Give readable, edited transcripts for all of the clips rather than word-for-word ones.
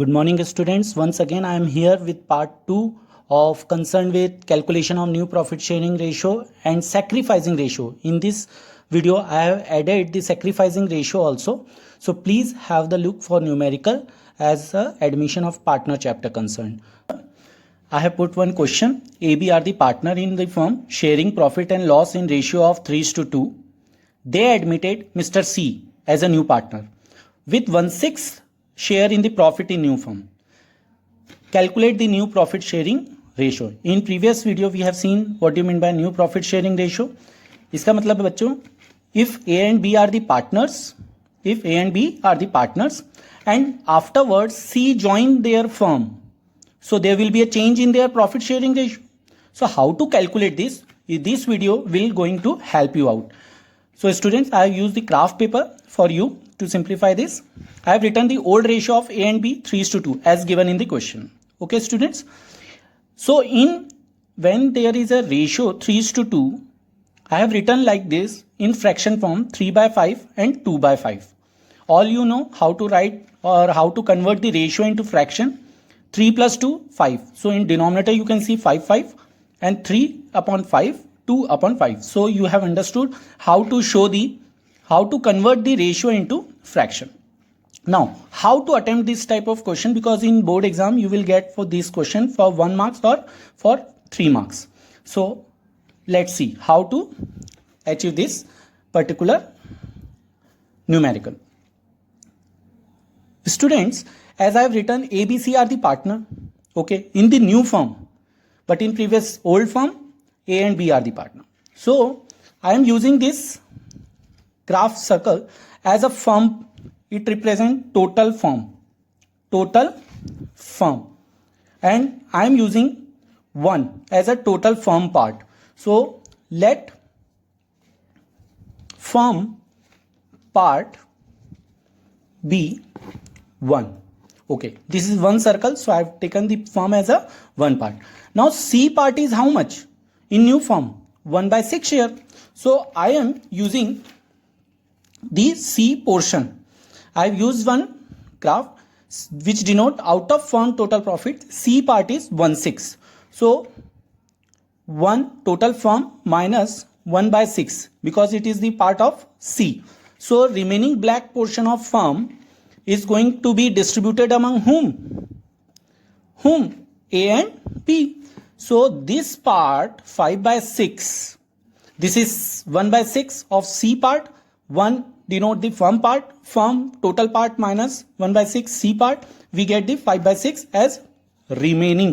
Good morning, students. Once again, I am here with part 2 of concern with calculation of new profit sharing ratio and sacrificing ratio. In this video, I have added the sacrificing ratio also. So please have the look for numerical as a admission of partner chapter concerned. I have put one question. AB are the partner in the firm sharing profit and loss in ratio of 3:2. They admitted Mr. C as a new partner with 1/6 share in the profit in new firm. Calculate the new profit sharing ratio. In previous video we have seen what do you mean by new profit sharing ratio. इसका मतलब है बच्चों, if A and B are the partners and afterwards C join their firm, so there will be a change in their profit sharing ratio. So how to calculate this? This video will going to help you out. So students, I have used the craft paper for you to simplify this. I have written the old ratio of A and B 3:2 as given in the question. Okay students. So when there is a ratio 3:2, I have written like this in fraction form 3/5 and 2/5. All you know how to write or how to convert the ratio into fraction. 3 plus 2, 5. So in denominator you can see 5 and 3/5, 2/5. So you have understood how to convert the ratio into fraction. Now, how to attempt this type of question, because in board exam you will get for this question for 1 marks or for 3 marks. So let's see how to achieve this particular numerical. Students, as I have written, ABC are the partner, okay, in the new firm, but in previous old firm, A and B are the partner. So I am using this graph circle as a firm. It represents total firm, and I am using 1 as a total firm part. So let firm part be 1. Okay, this is one circle, so I have taken the firm as a 1 part. Now C part is how much in new firm? 1/6 share. So I am using the C portion. I have used one graph which denote out of firm total profit. C part is 1/6. So 1 total firm minus 1/6 because it is the part of C. So remaining black portion of firm is going to be distributed among whom? A and B. So this part 5/6. This is 1/6 of C part. 1 denote the firm part, firm total part minus 1/6 C part. We get the 5/6 as remaining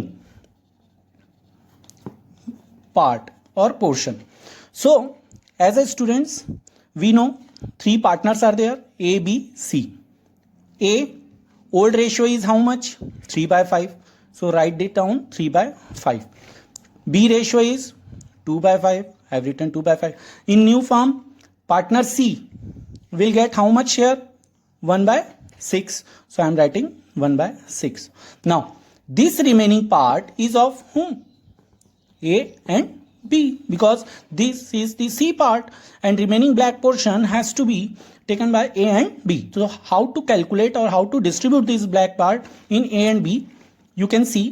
part or portion. So as a students, we know 3 partners are there, A, B, C. A old ratio is how much? 3/5. So write it down 3/5. B ratio is 2/5. I have written 2/5. In new firm, partner C will get how much share? 1/6. So I am writing 1/6. Now this remaining part is of whom? A and B, because this is the C part and remaining black portion has to be taken by A and B. So how to calculate or how to distribute this black part in A and B? You can see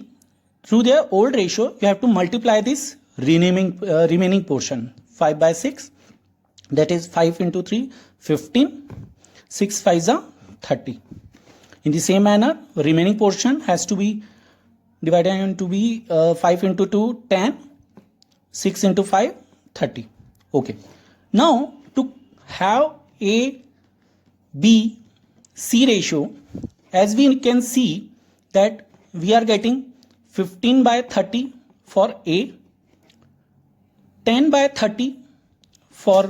through their old ratio you have to multiply this remaining portion. 5/6, that is 5 into 3, 15, 6 5s are 30. In the same manner, remaining portion has to be divided into 5 into 2, 10, 6 into 5, 30. Okay. Now to have A, B, C ratio, as we can see that we are getting 15/30 for A, 10/30 for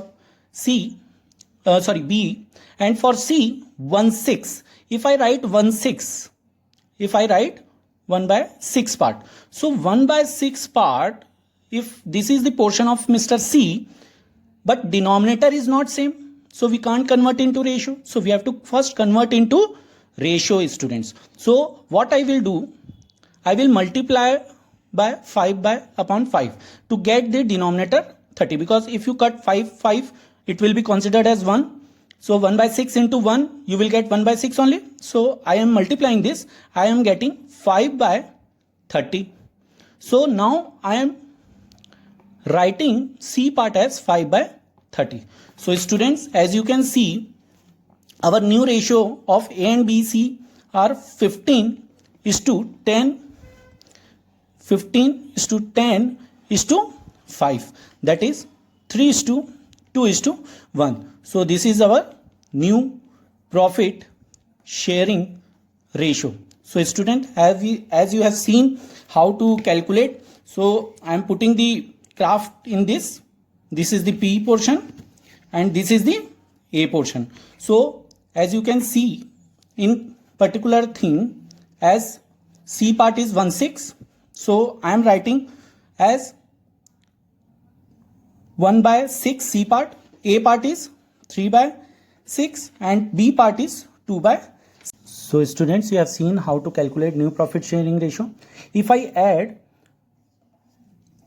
B, and for C 1/6. If I write 1/6 part, so 1/6 part, if this is the portion of Mr. C, but denominator is not same, so we can't convert into ratio. So we have to first convert into ratio, students. So what I will do, I will multiply by 5/5 to get the denominator 30, because if you cut 5, it will be considered as 1 So 1 by 6 into 1, you will get 1 by 6 only. So I am multiplying this. I am getting 5 by 30. So now I am writing C part as 5 by 30. So students, as you can see, our new ratio of A and B, C are 15 is to 10, 15 is to 10 is to 5. That is 3 is to 2 is to 1. So this is our new profit sharing ratio. So student, as you have seen how to calculate, so I am putting the graph in this. This is the P portion and this is the A portion. So as you can see in particular thing, as C part is 1/6, so I am writing as 1 by 6 C part, A part is 3 by 6 and B part is 2 by 6. So students, you have seen how to calculate new profit sharing ratio. If I add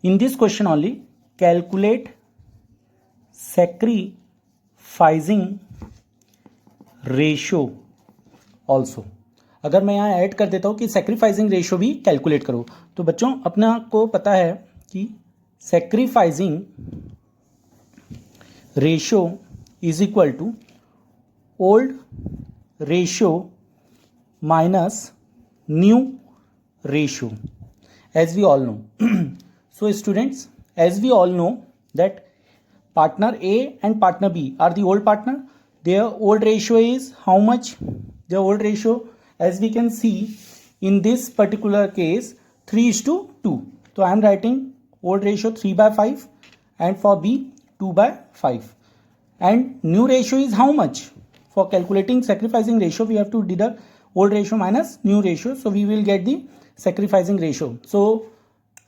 in this question only, calculate sacrificing ratio also, अगर मैं यहाँ add कर देता हूँ कि sacrificing ratio भी calculate करो, तो बच्चों अपना को पता है कि sacrificing ratio is equal to old ratio minus new ratio, as we all know. So students, as we all know that partner A and partner B are the old partner. Their old ratio is how much? Their old ratio, as we can see in this particular case, 3 is to 2. So I am writing old ratio 3 by 5 and for B 2 by 5. And new ratio is how much? For calculating sacrificing ratio, we have to deduct old ratio minus new ratio, so we will get the sacrificing ratio. So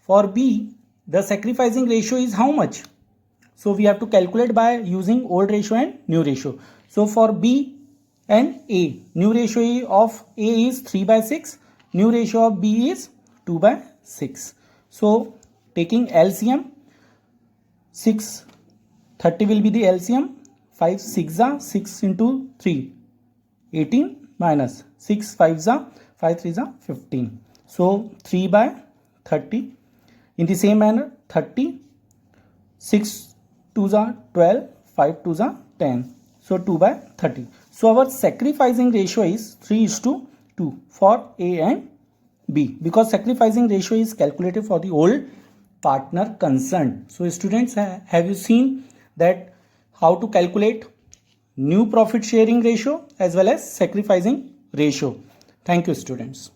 for B, the sacrificing ratio is how much? So we have to calculate by using old ratio and new ratio. So for B and A, new ratio of A is 3 by 6, new ratio of B is 2 by 6. So taking LCM, 630 will be the LCM, 5 6 are 6 into 3, 18 minus 6 5s are 5 3s are 15. So 3 by 30. In the same manner, 30, 6 2s are 12, 5 2s are 10. So 2 by 30. So our sacrificing ratio is 3 is to 2 for A and B, because sacrificing ratio is calculated for the old partner concerned. So students, have you seen that how to calculate new profit sharing ratio as well as sacrificing ratio? Thank you students.